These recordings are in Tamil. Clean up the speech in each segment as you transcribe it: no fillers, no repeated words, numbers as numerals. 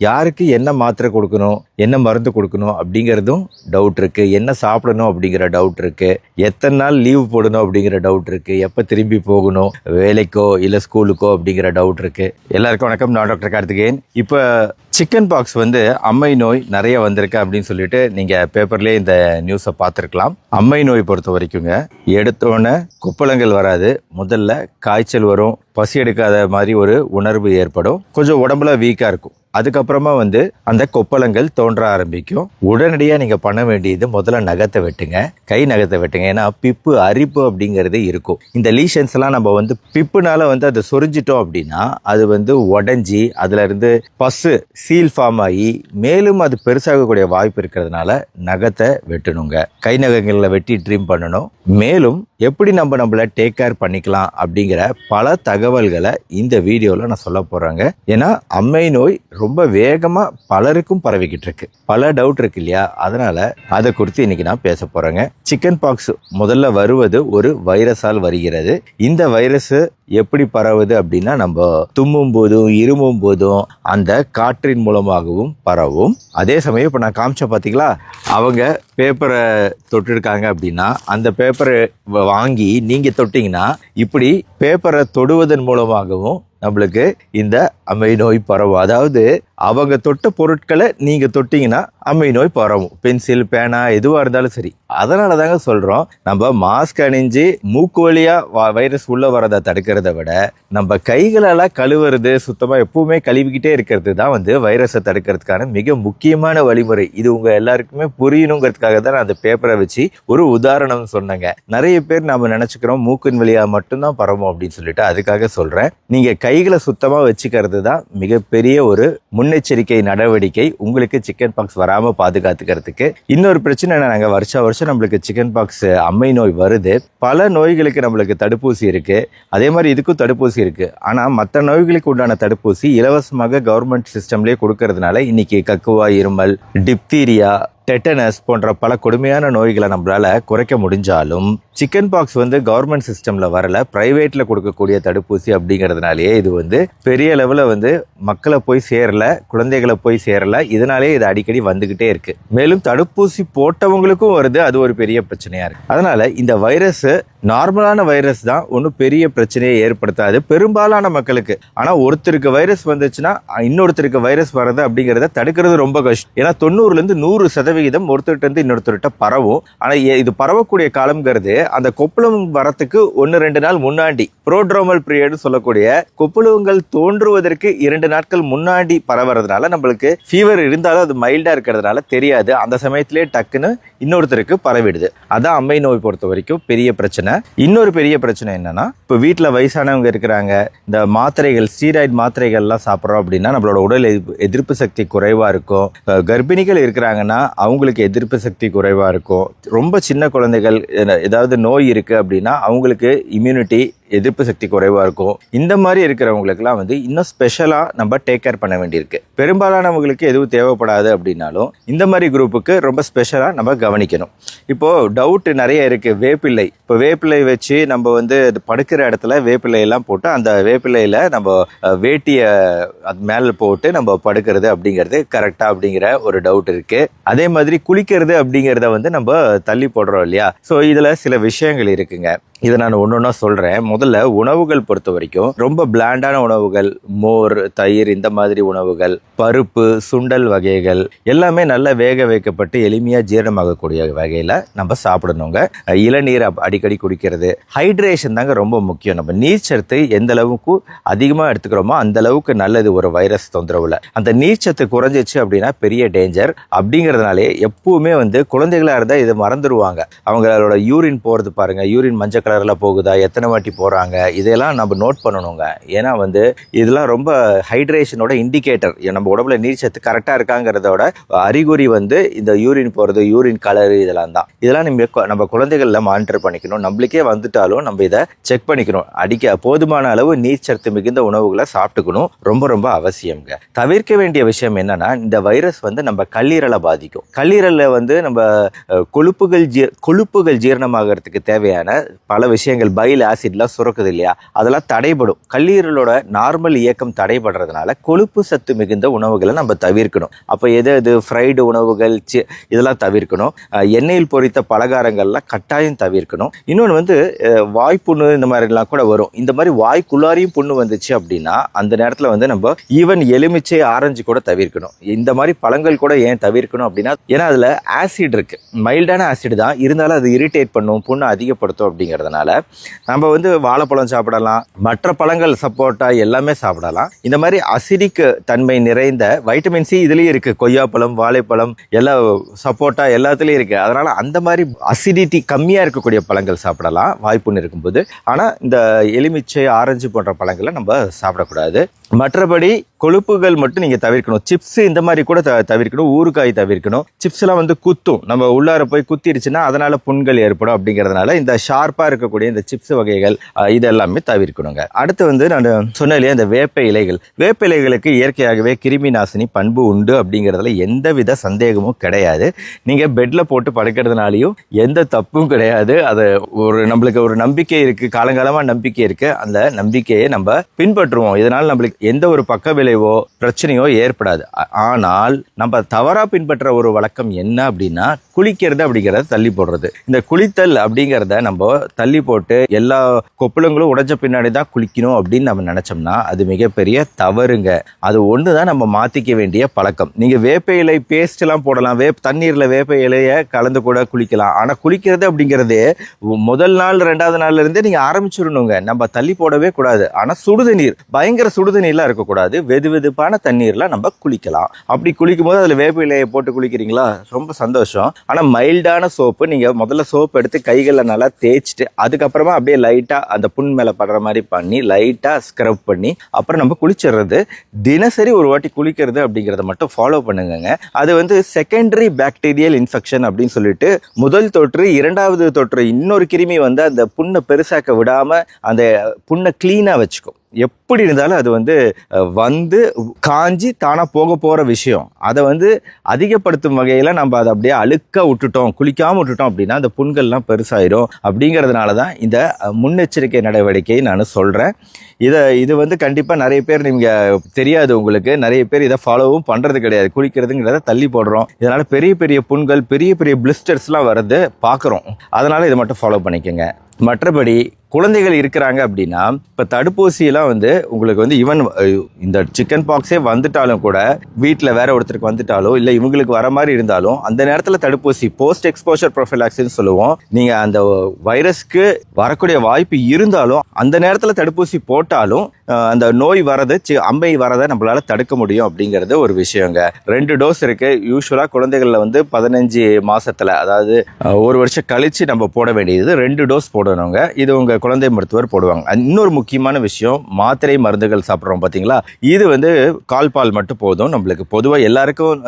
யாருக்கு என்ன மாத்திரை கொடுக்கணும், என்ன மருந்து கொடுக்கணும் அப்படிங்கிறதும் டவுட் இருக்கு. என்ன சாப்பிடணும் அப்படிங்கிற டவுட் இருக்கு. எத்தனை நாள் லீவ் போடணும் அப்படிங்கிற டவுட் இருக்கு. எப்போ திரும்பி போகணும், வேலைக்கோ இல்லை ஸ்கூலுக்கோ அப்படிங்கிற டவுட் இருக்கு. எல்லாருக்கும் வணக்கம். நான் டாக்டர் கார்த்திகேயன். இப்போ சிக்கன் பாக்ஸ் அம்மை நோய் நிறைய வந்திருக்கு அப்படின்னு சொல்லிட்டு நீங்கள் பேப்பர்லேயே இந்த நியூஸை பார்த்துருக்கலாம். அம்மை நோய் பொறுத்த வரைக்குங்க, எடுத்தோடனே கொப்பளங்கள் வராது. முதல்ல காய்ச்சல் வரும், பசி எடுக்காத மாதிரி ஒரு உணர்வு ஏற்படும், கொஞ்சம் உடம்புல வீக்காக இருக்கும். அதுக்கப்புறமா அந்த கொப்பளங்கள் தோன்ற ஆரம்பிக்கும். உடனடியாக நீங்கள் பண்ண வேண்டியது முதல்ல நகத்தை வெட்டுங்க, கை நகத்தை வெட்டுங்க. ஏன்னா பிப்பு அரிப்பு அப்படிங்கிறது இருக்கும். இந்த லீஷன்ஸ் எல்லாம் நம்ம பிப்புனால அதை சொரிஞ்சிட்டோம் அப்படின்னா அது உடஞ்சி அதுல இருந்து பசு சீல் ஃபார்ம் ஆகி மேலும் அது பெருசாகக்கூடிய வாய்ப்பு இருக்கிறதுனால நகத்தை வெட்டணுங்க. கை நகங்களில் வெட்டி ட்ரிம் பண்ணணும். மேலும் எப்படி நம்மளை டேக் கேர் பண்ணிக்கலாம் அப்படிங்கிற பல தகவல்களை இந்த வீடியோவில் நான் சொல்ல போகிறேங்க. ஏன்னா அம்மை நோய் ரொம்ப வேகமாக பலருக்கும் பரவிக்கிட்டு இருக்கு. பல டவுட் இருக்கு இல்லையா? அதனால அதை குறித்து இன்னைக்கு நான் பேச போகிறேங்க. சிக்கன் பாக்ஸ் முதல்ல வருவது ஒரு வைரஸால் வருகிறது. இந்த வைரஸ் எப்படி பரவுது அப்படின்னா, நம்ம தும்மும் போதும் இருமும் போதும் அந்த காற்றின் மூலமாகவும் பரவும். அதே சமயம் இப்போ நான் காமிச்ச பார்த்தீங்களா, அவங்க பேப்பரை தொட்டிருக்காங்க அப்படின்னா அந்த பேப்பரை வாங்கி நீங்கள் தொட்டிங்கன்னா இப்படி பேப்பரை தொடுவதன் மூலமாகவும் நம்மளுக்கு இந்த அம்மை நோய் பரவும். அதாவது அவங்க தொட்ட பொருட்களை நீங்கள் தொட்டிங்கன்னா அம்மை நோய் பரவும். பென்சில், பேனா எதுவாக இருந்தாலும் சரி. அதனால தாங்க சொல்கிறோம், நம்ம மாஸ்க் அணிஞ்சு மூக்கு வழியாக வைரஸ் உள்ளே வரதை தடுக்கிறத விட நம்ம கைகளெல்லாம் கழுவுறது, சுத்தமாக எப்பவுமே கழுவிக்கிட்டே இருக்கிறது தான் வைரஸை தடுக்கிறதுக்கான மிக முக்கியமான வழிமுறை. இது உங்கள் எல்லாருக்குமே புரியணுங்கிறதுக்காக தான் நான் அந்த பேப்பரை வச்சு ஒரு உதாரணம் சொன்னேங்க. நிறைய பேர் நம்ம நினச்சிக்கிறோம் மூக்கின் வழியாக மட்டும்தான் பரவும் அப்படின்னு சொல்லிட்டு. அதுக்காக சொல்கிறேன், நீங்கள் கைகளை சுத்தமாக வச்சுக்கிறது தான் மிகப்பெரிய ஒரு முன்னெச்சரிக்கை நடவடிக்கை உங்களுக்கு சிக்கன் பாக்ஸ் வராமல் பாதுகாத்துக்கிறதுக்கு. இன்னொரு பிரச்சனை என்னங்க, வருஷம் நம்மளுக்கு சிக்கன் பாக்ஸ் அம்மை நோய் வருது. பல நோய்களுக்கு நம்மளுக்கு தடுப்பூசி இருக்கு, அதே மாதிரி இதுக்கும் தடுப்பூசி இருக்கு. ஆனால் மற்ற நோய்களுக்கு உண்டான தடுப்பூசி இலவசமாக கவர்மெண்ட் சிஸ்டம்லேயே கொடுக்கறதுனால இன்னைக்கு கக்குவா, இருமல், டிப்தீரியா, டெட்டனஸ் போன்ற பல கொடுமையான நோய்களை நம்மளால குறைக்க முடிஞ்சாலும் சிக்கன் பாக்ஸ் கவர்மெண்ட் சிஸ்டம்ல வரல, பிரைவேட்ல கொடுக்கக்கூடிய தடுப்பூசி அப்படிங்கிறதுனாலேயே இது பெரிய லெவலில் மக்களை போய் சேரல, குழந்தைகளை போய் சேரல. இதனாலே இது அடிக்கடி வந்துகிட்டே இருக்கு. மேலும் தடுப்பூசி போட்டவங்களுக்கும் வருது, அது ஒரு பெரிய பிரச்சனையா இருக்கு. அதனால இந்த வைரஸ் நார்மலான வைரஸ் தான், ஒன்றும் பெரிய பிரச்சனையை ஏற்படுத்தாது பெரும்பாலான மக்களுக்கு. ஆனால் ஒருத்தருக்கு வைரஸ் வந்துச்சுன்னா இன்னொருத்தருக்கு வைரஸ் வர்றது அப்படிங்கிறத தடுக்கிறது ரொம்ப கஷ்டம். ஏன்னா 90% 100% ஒருத்தர்கிட்ட இருந்து இன்னொருத்தர்கிட்ட பரவும். ஆனால் இது பரவக்கூடிய காலம்ங்கிறது அந்த கொப்பளம் வரத்துக்கு 1-2 நாள் முன்னாடி, புரோட்ரோமல் பீரியட் சொல்லக்கூடிய கொப்பளங்கள் தோன்றுவதற்கு 2 நாட்கள் முன்னாடி பரவுறதுனால நம்மளுக்கு ஃபீவர் இருந்தாலும் அது மைல்டா இருக்கிறதுனால தெரியாது. அந்த சமயத்திலே டக்குன்னு இன்னொருத்தருக்கு பரவிடுது. அதான் அம்மை நோய் பொறுத்த வரைக்கும் பெரிய பிரச்சனை. இன்னொரு பெரிய பிரச்சனை என்னன்னா, இப்போ வீட்டில் வயசானவங்க இருக்கிறாங்க, இந்த மாத்திரைகள், ஸ்டீராய்டு மாத்திரைகள்லாம் சாப்பிட்றோம் அப்படின்னா நம்மளோட உடல் எதிர்ப்பு சக்தி குறைவா இருக்கும். கர்ப்பிணிகள் இருக்கிறாங்கன்னா அவங்களுக்கு எதிர்ப்பு சக்தி குறைவா இருக்கும். ரொம்ப சின்ன குழந்தைகள் ஏதாவது நோய் இருக்கு அப்படின்னா அவங்களுக்கு இம்யூனிட்டி, எதிர்ப்பு சக்தி குறைவா இருக்கும். இந்த மாதிரி இருக்கிறவங்களுக்குலாம் இன்னும் ஸ்பெஷலா நம்ம டேக் கேர் பண்ண வேண்டியிருக்கு. பெரும்பாலானவங்களுக்கு எதுவும் தேவைப்படாது அப்படின்னாலும் இந்த மாதிரி குரூப்புக்கு ரொம்ப ஸ்பெஷலா நம்ம கவனிக்கணும். இப்போ டவுட் நிறைய இருக்கு. வேப்பிள்ளை, இப்போ வேப்பிள்ளை வச்சு நம்ம படுக்கிற இடத்துல வேப்பிள்ளை எல்லாம் போட்டு அந்த வேப்பிள்ளையில நம்ம வேட்டிய அது மேல போட்டு நம்ம படுக்கிறது அப்படிங்கிறது கரெக்டா அப்படிங்கிற ஒரு டவுட் இருக்கு. அதே மாதிரி குளிக்கிறது அப்படிங்கிறத நம்ம தள்ளி போடுறோம் இல்லையா? ஸோ இதுல சில விஷயங்கள் இருக்குங்க. இதை நான் ஒன்னொன்னா சொல்றேன். முதல்ல உணவுகள் பொறுத்த வரைக்கும் ரொம்ப பிளாண்டான உணவுகள், மோர், தயிர், இந்த மாதிரி உணவுகள், பருப்பு, சுண்டல் வகைகள் எல்லாமே நல்லா வேக வைக்கப்பட்டு எளிமையா ஜீரணமாகக்கூடிய வகையில நம்ம சாப்பிடணுங்க. இளநீர் அடிக்கடி குடிக்கிறது. ஹைட்ரேஷன் தாங்க ரொம்ப முக்கியம். நம்ம நீர்ச்சத்து எந்த அளவுக்கு அதிகமா எடுத்துக்கிறோமோ அந்த அளவுக்கு நல்லது ஒரு வைரஸ் தொந்தரவுல. அந்த நீர்ச்சத்து குறைஞ்சிச்சு அப்படின்னா பெரிய டேஞ்சர். அப்படிங்கிறதுனாலே எப்பவுமே குழந்தைகளா இருந்தா இதை மறந்துடுவாங்க. அவங்களோட யூரின் போறது பாருங்க, யூரின் மஞ்சள் கலர்ல போகுதா, எத்தனை வாட்டி போறாங்க, இதெல்லாம் நம்ம நோட் பண்ணணுங்க. ஏன்னா இதெல்லாம் ரொம்ப ஹைட்ரேஷனோட இண்டிகேட்டர். நம்ம உடம்புல நீர்ச்சத்து கரெக்டா இருக்காங்கிறதோட அறிகுறி இந்த யூரின் போறது, யூரின் கலர், இதெல்லாம் தான். இதெல்லாம் நம்ம குழந்தைகள்ல மானிட்டர் பண்ணிக்கணும். நம்மளுக்கே வந்துட்டாலும் நம்ம இதை செக் பண்ணிக்கணும். போதுமான அளவு நீர்ச்சத்து மிகுந்த உணவுகளை சாப்பிட்டுக்கணும். ரொம்ப ரொம்ப அவசியம்ங்க. தவிர்க்க வேண்டிய விஷயம் என்னன்னா, இந்த வைரஸ் நம்ம கல்லீரலை பாதிக்கும். கல்லீரல்ல நம்ம கொழுப்புகள் ஜீரணமாகறதுக்கு தேவையான பல விஷயங்கள், பைல் ஆசிட்லாம் அதெல்லாம் சுரக்குது இல்லையா, அதெல்லாம் தடைபடும். கல்லீரலோட நார்மல் இயக்கம் தடைபடுறதுனால கொழுப்பு சத்து மிகுந்த உணவுகளை நம்ம தவிர்க்கணும். அப்போ எது ஃப்ரைடு உணவுகள் இதெல்லாம் தவிர்க்கணும். எண்ணெயில் பொரித்த பலகாரங்கள்லாம் கட்டாயம் தவிர்க்கணும். இன்னொன்று வந்து வாய்ப்புண்ணு இந்த மாதிரிலாம் கூட வரும். இந்த மாதிரி வாய்க்குள்ளாரையும் புண்ணு வந்துச்சு அப்படின்னா அந்த நேரத்தில் வந்து நம்ம ஈவன் எலுமிச்சை ஆரஞ்சு கூட தவிர்க்கணும். இந்த மாதிரி பழங்கள் கூட ஏன் தவிர்க்கணும் அப்படின்னா, ஏன்னா அதில் ஆசிட் இருக்கு, மைல்டான ஆசிட் தான், இருந்தாலும் அது இரிட்டேட் பண்ணும், புண்ணு அதிகப்படுத்தும். அப்படிங்கிறதுனால நம்ம வந்து வாழைப்பழம் சாப்பிடலாம், மற்ற பழங்கள் சப்போட்டா எல்லாமே சாப்பிடலாம். இந்த மாதிரி அசிடிக் தன்மை நிறைந்த வைட்டமின் சி இதுலேயும் இருக்கு. கொய்யாப்பழம், வாழைப்பழம், எல்லா சப்போட்டா எல்லாத்துலேயும் இருக்கு. அதனால அந்த மாதிரி அசிடிட்டி கம்மியாக இருக்கக்கூடிய பழங்கள் சாப்பிடலாம் வாய்ப்புன்னு இருக்கும்போது. ஆனால் இந்த எலுமிச்சை ஆரஞ்சு போன்ற பழங்களை நம்ம சாப்பிடக்கூடாது. மற்றபடி கொழுப்புகள் மட்டும் நீங்கள் தவிர்க்கணும். சிப்ஸ் இந்த மாதிரி கூட தவிர்க்கணும். ஊறுகாய் தவிர்க்கணும். சிப்ஸ்லாம் வந்து குத்தும், நம்ம உள்ளார போய் குத்திடுச்சுன்னா அதனால புண்கள் ஏற்படும். அப்படிங்கிறதுனால இந்த ஷார்ப்பாக இருக்கக்கூடிய இந்த சிப்ஸ் வகைகள் இது எல்லாமே தவிர்க்கணுங்க. அடுத்து வந்து நான் சொன்ன இல்லையா, இந்த வேப்ப இலைகள். வேப்ப இலைகளுக்கு இயற்கையாகவே கிருமி நாசினி பண்பு உண்டு. அப்படிங்கிறதுல எந்தவித சந்தேகமும் கிடையாது. நீங்கள் பெட்டில் போட்டு படுக்கிறதுனாலையும் எந்த தப்பும் கிடையாது. அது நம்மளுக்கு ஒரு நம்பிக்கை இருக்குது, காலங்காலமாக நம்பிக்கை இருக்குது. அந்த நம்பிக்கையை நம்ம பின்பற்றுவோம். இதனால் நம்மளுக்கு எந்த ஒரு பக்க விளைவோ பிரச்சனையோ ஏற்படாது. ஆனால் நம்ம தவறா பின்பற்ற ஒரு வழக்கம் என்ன அப்படின்னா, குளிக்கிறது அப்படிங்கிறத தள்ளி போடுறது. இந்த குளித்தல் அப்படிங்கிறத நம்ம தள்ளி போட்டு எல்லா கொப்பளங்களும் உடைஞ்ச பின்னாடி தான் குளிக்கணும் அப்படின்னு நம்ம நினைச்சோம்னா அது மிகப்பெரிய தவறுங்க. அது ஒன்று தான் நம்ம மாற்றிக்க வேண்டிய பழக்கம். நீங்கள் வேப்ப இலை பேஸ்ட் எல்லாம் போடலாம், தண்ணீரில் வேப்ப இலையை கலந்து கூட குளிக்கலாம். ஆனால் குளிக்கிறது அப்படிங்கிறதே முதல் நாள் 2வது நாள்ல இருந்தே நீங்கள் ஆரம்பிச்சிடணுங்க. நம்ம தள்ளி போடவே கூடாது. ஆனால் சுடுதண்ணீர், பயங்கர சுடுதண்ணீர்லாம் இருக்கக்கூடாது. வெதுவெதுப்பான தண்ணீர்ல நம்ம குளிக்கலாம். அப்படி குளிக்கும் போது அதில் வேப்ப இலையை போட்டு குளிக்கிறீங்களா, ரொம்ப சந்தோஷம். ஆனால் மைல்டான சோப்பு, நீங்கள் முதல்ல சோப்பு எடுத்து கைகளில் நல்லா தேய்ச்சிட்டு அதுக்கப்புறமா அப்படியே லைட்டாக அந்த புண் மேலே படுற மாதிரி பண்ணி லைட்டாக ஸ்க்ரப் பண்ணி அப்புறம் நம்ம குளிச்சிடுறது. தினசரி ஒரு வாட்டி குளிக்கிறது அப்படிங்கிறத மட்டும் ஃபாலோ பண்ணுங்க. அது வந்து செகண்டரி பாக்டீரியல் இன்ஃபெக்ஷன் அப்படின்னு சொல்லிட்டு, முதல் தொற்று 2வது தொற்று இன்னொரு கிருமி வந்து அந்த புண்ணை பெருசாக்க விடாமல் அந்த புண்ணை க்ளீனாக வச்சுக்கும். எப்படி இருந்தாலும் அது வந்து காஞ்சி தானாக போகிற விஷயம். அதை வந்து அதிகப்படுத்தும் வகையில் நம்ம அதை அப்படியே அழுக்க விட்டுட்டோம், குளிக்காமல் விட்டுட்டோம் அப்படின்னா அந்த புண்கள்லாம் பெருசாயிடும். அப்படிங்கிறதுனால தான் இந்த முன்னெச்சரிக்கை நடவடிக்கை நான் சொல்கிறேன். இது வந்து கண்டிப்பாக நிறைய பேர் நீங்கள் தெரியாது, உங்களுக்கு நிறைய பேர் இதை ஃபாலோவும் பண்ணுறது கிடையாது. குளிக்கிறதுங்கிறத தள்ளி போடுறோம். இதனால் பெரிய பெரிய புண்கள், பெரிய பெரிய பிளிஸ்டர்ஸ்லாம் வர்றது பார்க்குறோம். அதனால் இதை மட்டும் ஃபாலோ பண்ணிக்கோங்க. மற்றபடி குழந்தைகள் இருக்கிறாங்க அப்படின்னா, இப்போ தடுப்பூசியெல்லாம் வந்து உங்களுக்கு வந்து ஈவன் இந்த சிக்கன் பாக்ஸே வந்துட்டாலும் கூட, வீட்டில் வேற ஒருத்தருக்கு வந்துட்டாலும் இல்லை இவங்களுக்கு வர மாதிரி இருந்தாலும் அந்த நேரத்தில் தடுப்பூசி போஸ்ட் எக்ஸ்போஷர் ப்ரொஃபைலாக்சின்னு சொல்லுவோம். நீங்கள் அந்த வைரஸ்க்கு வரக்கூடிய வாய்ப்பு இருந்தாலும் அந்த நேரத்தில் தடுப்பூசி போட்டாலும் அந்த நோய் வரது, அம்பை வரதை நம்மளால தடுக்க முடியும். அப்படிங்கிறது ஒரு விஷயங்க. 2 டோஸ் இருக்கு. யூஸ்வலாக குழந்தைகளில் வந்து 15 மாசத்துல, அதாவது 1 வருஷம் கழிச்சு நம்ம போட வேண்டியது 2 டோஸ் போடணுங்க. இது உங்க குழந்தை மருத்துவர் போடுவாங்க. இன்னொரு முக்கியமான விஷயம், மாத்திரை மருந்துகள் சாப்பிட்றோம் பார்த்தீங்களா, இது வந்து கால்பால் மட்டும் போதும். நம்மளுக்கு பொதுவாக எல்லாருக்கும்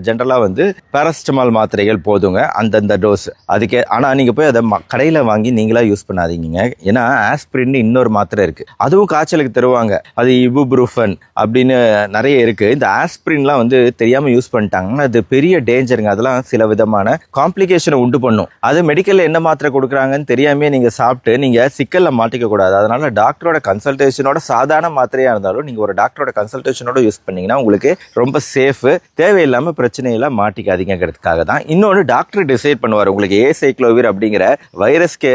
ஜென்ரலாக வந்து பேராசிட்டமால் மாத்திரைகள் போதுங்க, அந்தந்த டோஸ் அதுக்கே. ஆனால் நீங்கள் போய் அதை கடையில் வாங்கி நீங்களா யூஸ் பண்ணாதீங்க. ஏன்னா ஆஸ்பிரின் இன்னொரு மாத்திரை இருக்குது, அதுவும் காய்ச்சலுக்கு தருவாங்க. அது இபுப்ரூஃபன் அப்படின்னு நிறைய இருக்குது. இந்த ஆஸ்பிரின்லாம் வந்து தெரியாமல் யூஸ் பண்ணிட்டாங்கன்னா அது பெரிய டேஞ்சருங்க. அதெல்லாம் சில விதமான காம்ப்ளிகேஷனை உண்டு பண்ணும். அது மெடிக்கலில் என்ன மாத்திரை கொடுக்குறாங்கன்னு தெரியாமே நீங்கள் சாப்பிட்டு நீங்கள் சிக்கலில் மாட்டிக்க கூடாது. அதனால டாக்டரோட கன்சல்டேஷனோட, சாதாரண மாத்திரையாக இருந்தாலும் நீங்கள் ஒரு டாக்டரோட கன்சல்டேஷனோட யூஸ் பண்ணீங்கன்னா உங்களுக்கு ரொம்ப சேஃபு. தேவையில்லாமல் பிரச்சனையெல்லாம் மாட்டிக்காதீங்கிறதுக்காக தான். இன்னொன்று, டாக்டர் டிசைட் பண்ணுவார் உங்களுக்கு ஏசைக்ளோவிர் அப்படிங்கிற வைரஸ்க்கு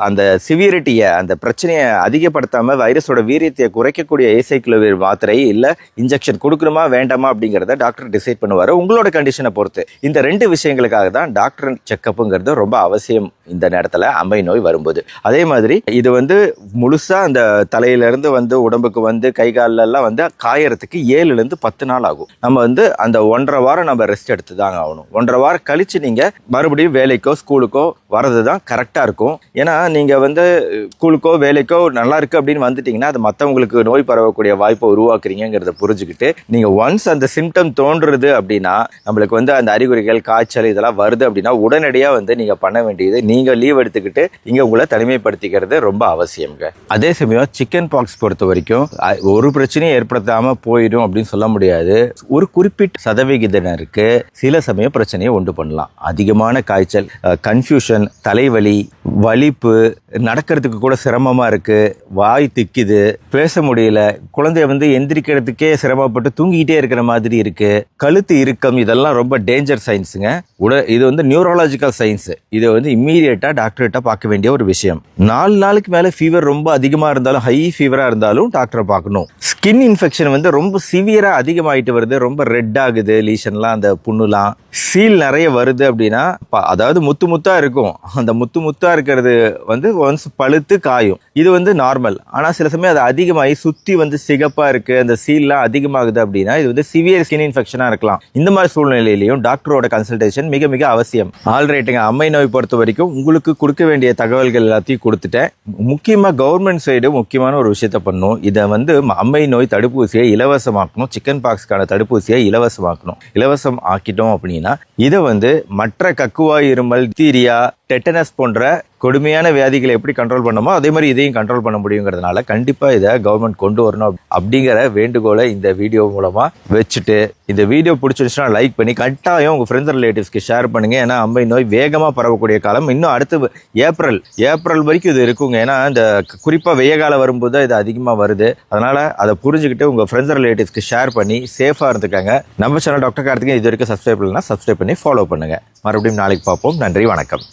அந்த சிவியரிட்டியை, அந்த பிரச்சனையை அதிகப்படுத்தாமல் வைரஸோட வீரியத்தை குறைக்கக்கூடிய ஏசைக்ளோவிர் மாத்திரை இல்லை இன்ஜெக்ஷன் கொடுக்கணுமா வேண்டாமா அப்படிங்கிறத டாக்டர் டிசைட் பண்ணுவார், உங்களோட கண்டிஷனை பொறுத்து. இந்த 2 விஷயங்களுக்காக தான் டாக்டர் செக்கப்புங்கிறது ரொம்ப அவசியம் இந்த நேரத்தில் அம்பை நோய் வரும்போது. அதே மாதிரி இது வந்து முழுசாக அந்த தலையிலேருந்து வந்து உடம்புக்கு வந்து கை காலெல்லாம் வந்து காயறதுக்கு 7லேருந்து 10 நாள் ஆகும். நம்ம வந்து அந்த 1.5 வாரம் நம்ம ரெஸ்ட் எடுத்து தாங்க ஆகணும். 1.5 வாரம் கழித்து நீங்கள் மறுபடியும் வேலைக்கோ ஸ்கூலுக்கோ வர்றது தான் கரெக்டாக இருக்கும். ஏன்னா நீங்கள் வந்து ஸ்கூலுக்கோ வேலைக்கோ நல்லா இருக்குது அப்படின்னு வந்துட்டிங்கன்னா அது மற்றவங்களுக்கு நோய் பரவக்கூடிய வாய்ப்பை உருவாக்குறீங்கிறத புரிஞ்சுக்கிட்டு, நீங்கள் ஒன்ஸ் அந்த சிம்டம் தோன்றுறது அப்படின்னா, நம்மளுக்கு வந்து அந்த அறிகுறிகள், காய்ச்சல் இதெல்லாம் வருது அப்படின்னா உடனடியாக வந்து நீங்கள் பண்ண வேண்டியது, நீங்கள் லீவ் எடுத்துக்கிட்டு இங்கே உங்களை தனிமைப்படுத்திக்கிறது ரொம்ப அவசியம்ங்க. அதே சமயம் சிக்கன் பாக்ஸ் பொறுத்த வரைக்கும் ஒரு பிரச்சனையும் ஏற்படுத்தாமல் போயிடும் அப்படின்னு சொல்ல முடியாது. ஒரு குறிப்பிட்ட சதவிகிதனருக்கு சில சமயம் பிரச்சனையை உண்டு பண்ணலாம். அதிகமான காய்ச்சல், கன்ஃபியூஷன், தலைவலி, வலிப்பு, நடக்கிறதுக்கு கூட சிரமமாக இருக்குது, வாய் திக்குது, பேச முடியல, குழந்தைய வந்து எந்திரிக்கிறதுக்கே சிரமப்பட்டு தூங்கிக்கிட்டே இருக்கிற மாதிரி இருக்குது, கழுத்து இறுக்கம், இதெல்லாம் ரொம்ப டேஞ்சர் சைன்ஸுங்க. இது வந்து நியூரலாஜிக்கல் சயின்ஸு. இதை வந்து இம்மீடியட்டாக டாக்டர்கிட்ட பார்க்க வேண்டிய ஒரு விஷயம். 4 நாளுக்கு மேலே ஃபீவர் ரொம்ப அதிகமாக இருந்தாலும், ஹை ஃபீவராக இருந்தாலும் டாக்டரை பார்க்கணும். ஸ்கின் இன்ஃபெக்ஷன் வந்து ரொம்ப சிவியராக அதிகமாகிட்டு வருது, ரொம்ப ரெட் ஆகுது, லீஷன்லாம், அந்த புண்ணுலாம், சீல் நிறைய வருது அப்படின்னா, அதாவது முத்து முத்தாக இருக்கும், அந்த முத்து முத்தாக இருக்கிறது வந்து ஒன்ஸ் பழுத்து காயும், இது வந்து நார்மல். ஆனால் சில சமயம் அது அதிகமாகி சுற்றி வந்து சிகப்பாக இருக்குது, அந்த சீல்லாம் அதிகமாகுது அப்படின்னா இது வந்து சிவியர் ஸ்கின் இன்ஃபெக்ஷனாக இருக்கலாம். இந்த மாதிரி சூழ்நிலையிலையும் டாக்டரோட கன்சல்டேஷன் மிக மிக அவசியம். ஆல்ரைட்டுங்க, அம்மை நோய் பொறுத்த வரைக்கும் உங்களுக்கு கொடுக்க வேண்டிய தகவல்கள் எல்லாத்தையும் கொடுத்துட்டேன். முக்கியமாக கவர்மெண்ட் சைடு முக்கியமான ஒரு விஷயத்த பண்ணும். இதை வந்து அம்மை நோய் தடுப்பூசியை இலவசமாக்கணும், சிக்கன் பாக்ஸ்க்கான தடுப்பூசியை இலவசமாக்கணும். இலவசம் ஆக்கிட்டோம் அப்படின்னா இதை வந்து மற்ற கக்குவாய் இருமல், தீரியா, டெட்டனஸ் போன்ற கொடுமையான வியாதிகளை எப்படி கண்ட்ரோல் பண்ணமோ அதே மாதிரி இதையும் கண்ட்ரோல் பண்ண முடியுங்கிறதுனால கண்டிப்பாக இதை கவர்மெண்ட் கொண்டு வரணும் அப்படிங்கிற வேண்டுகோளை இந்த வீடியோ மூலமாக வச்சுட்டு, இந்த வீடியோ பிடிச்சிருச்சுன்னா லைக் பண்ணி கட்டாயம் உங்கள் ஃப்ரெண்ட்ஸ் ரிலேட்டிவ்ஸ்க்கு ஷேர் பண்ணுங்கள். ஏன்னா அம்மை நோய் வேகமாக பரவக்கூடிய காலம். இன்னும் அடுத்து ஏப்ரல் வரைக்கும் இது இருக்குங்க. ஏன்னா இந்த குறிப்பாக வெய்ய காலம் வரும்போது தான் இது அதிகமாக வருது. அதனால் அதை புரிஞ்சுக்கிட்டு உங்கள் ஃப்ரெண்ட்ஸ் ரிலேட்டிவ்ஸ்க்கு ஷேர் பண்ணி சேஃபாக இருந்துக்காங்க. நம்ம சேனல் டாக்டர் கார்த்திகேயன் இது வரைக்கும் சப்ஸ்கிரைப் பண்ணலாம், சப்ஸ்கிரைப் பண்ணி ஃபாலோ பண்ணுங்கள். மறுபடியும் நாளைக்கு பார்ப்போம். நன்றி, வணக்கம்.